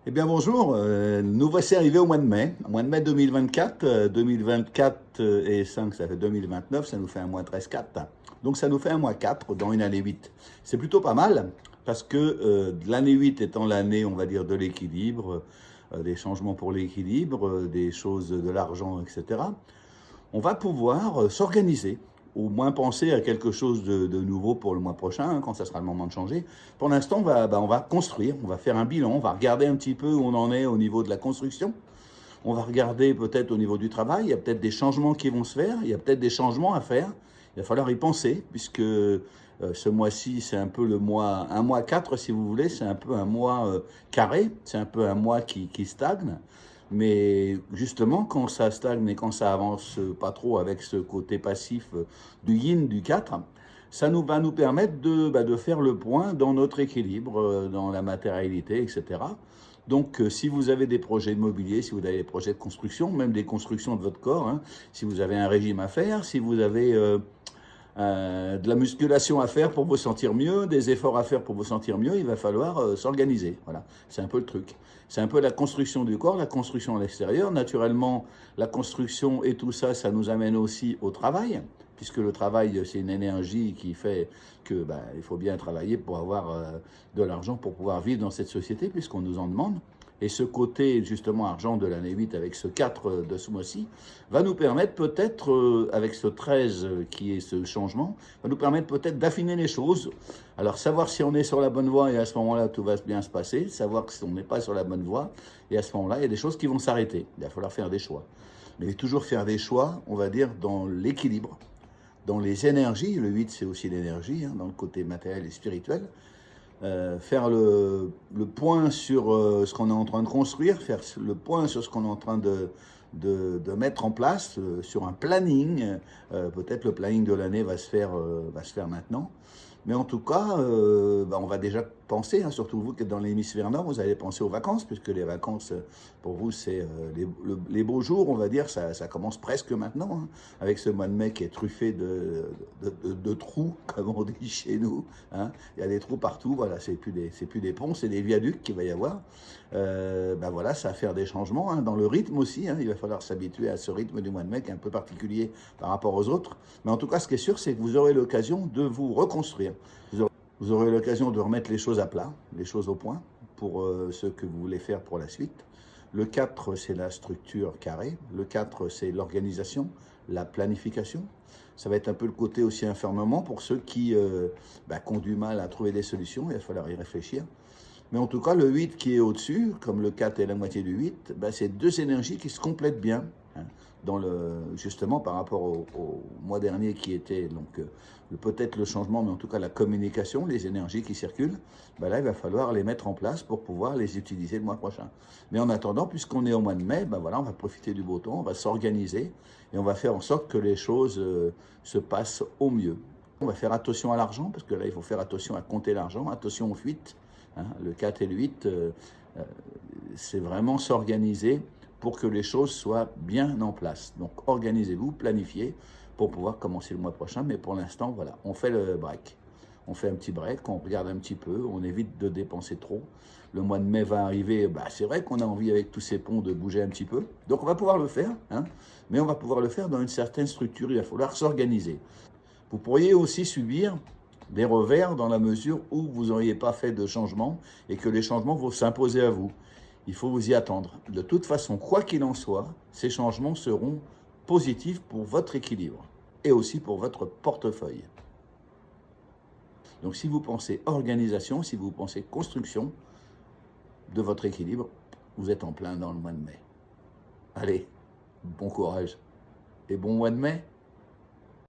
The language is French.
Eh bien bonjour, nous voici arrivés au mois de mai 2024. 2024 et 5, ça fait 2029, ça nous fait un mois 13-4. Donc ça nous fait un mois 4 dans une année 8. C'est plutôt pas mal parce que l'année 8 étant l'année, on va dire, de l'équilibre, des changements pour l'équilibre, des choses de l'argent, etc. On va pouvoir s'organiser, au moins penser à quelque chose de nouveau pour le mois prochain, hein, quand ça sera le moment de changer. Pour l'instant, on va construire, on va faire un bilan, on va regarder un petit peu où on en est au niveau de la construction. On va regarder peut-être au niveau du travail, il y a peut-être des changements qui vont se faire, il y a peut-être des changements à faire. Il va falloir y penser, puisque ce mois-ci, c'est un peu un mois 4, si vous voulez, c'est un peu un mois carré, c'est un peu un mois qui stagne. Mais justement, quand ça stagne et quand ça avance pas trop avec ce côté passif du yin du 4, ça va nous permettre de faire le point dans notre équilibre, dans la matérialité, etc. Donc, si vous avez des projets immobiliers, si vous avez des projets de construction, même des constructions de votre corps, hein, si vous avez un régime à faire, si vous avez de la musculation à faire pour vous sentir mieux, des efforts à faire pour vous sentir mieux, il va falloir s'organiser. Voilà, c'est un peu le truc. C'est un peu la construction du corps, la construction à l'extérieur. Naturellement, la construction et tout ça, ça nous amène aussi au travail, puisque le travail, c'est une énergie qui fait que il faut bien travailler pour avoir de l'argent pour pouvoir vivre dans cette société, puisqu'on nous en demande. Et ce côté, justement, argent de l'année 8 avec ce 4 de ce mois-ci, va nous permettre peut-être, avec ce 13 qui est ce changement, va nous permettre peut-être d'affiner les choses. Alors, savoir si on est sur la bonne voie et à ce moment-là, tout va bien se passer. Savoir si on n'est pas sur la bonne voie et à ce moment-là, il y a des choses qui vont s'arrêter. Il va falloir faire des choix. Mais toujours faire des choix, on va dire, dans l'équilibre, dans les énergies. Le 8, c'est aussi l'énergie, hein, dans le côté matériel et spirituel. Faire le point sur ce qu'on est en train de construire, faire le point sur ce qu'on est en train de mettre en place, sur un planning. Peut-être le planning de l'année va se faire maintenant. Mais en tout cas, on va déjà penser, hein, surtout vous qui êtes dans l'hémisphère nord, vous allez penser aux vacances, puisque les vacances, pour vous, c'est les beaux jours, on va dire, ça commence presque maintenant, hein, avec ce mois de mai qui est truffé de trous, comme on dit chez nous. Hein. Il y a des trous partout, voilà, c'est plus des ponts, c'est des viaducs qu'il va y avoir. Voilà, ça va faire des changements, hein, dans le rythme aussi, hein, il va falloir s'habituer à ce rythme du mois de mai qui est un peu particulier par rapport aux autres. Mais en tout cas, ce qui est sûr, c'est que vous aurez l'occasion de vous reconstruire. Vous aurez l'occasion de remettre les choses à plat, les choses au point, pour ce que vous voulez faire pour la suite. Le 4, c'est la structure carrée. Le 4, c'est l'organisation, la planification. Ça va être un peu le côté aussi enfermement pour ceux qui ont du mal à trouver des solutions. Il va falloir y réfléchir. Mais en tout cas, le 8 qui est au-dessus, comme le 4 est la moitié du 8, c'est deux énergies qui se complètent bien. Hein, justement par rapport au mois dernier qui était donc peut-être le changement, mais en tout cas la communication, les énergies qui circulent, là il va falloir les mettre en place pour pouvoir les utiliser le mois prochain. Mais en attendant, puisqu'on est au mois de mai, on va profiter du beau temps, on va s'organiser et on va faire en sorte que les choses se passent au mieux. On va faire attention à l'argent, parce que là il faut faire attention à compter l'argent, attention aux fuites. Hein, le 4 et le 8, c'est vraiment s'organiser pour que les choses soient bien en place. Donc organisez-vous, planifiez pour pouvoir commencer le mois prochain. Mais pour l'instant, voilà, on fait le break. On fait un petit break, on regarde un petit peu, on évite de dépenser trop. Le mois de mai va arriver, c'est vrai qu'on a envie avec tous ces ponts de bouger un petit peu. Donc on va pouvoir le faire, hein, mais on va pouvoir le faire dans une certaine structure, il va falloir s'organiser. Vous pourriez aussi subir des revers dans la mesure où vous n'auriez pas fait de changement et que les changements vont s'imposer à vous. Il faut vous y attendre. De toute façon, quoi qu'il en soit, ces changements seront positifs pour votre équilibre et aussi pour votre portefeuille. Donc si vous pensez organisation, si vous pensez construction de votre équilibre, vous êtes en plein dans le mois de mai. Allez, bon courage et bon mois de mai.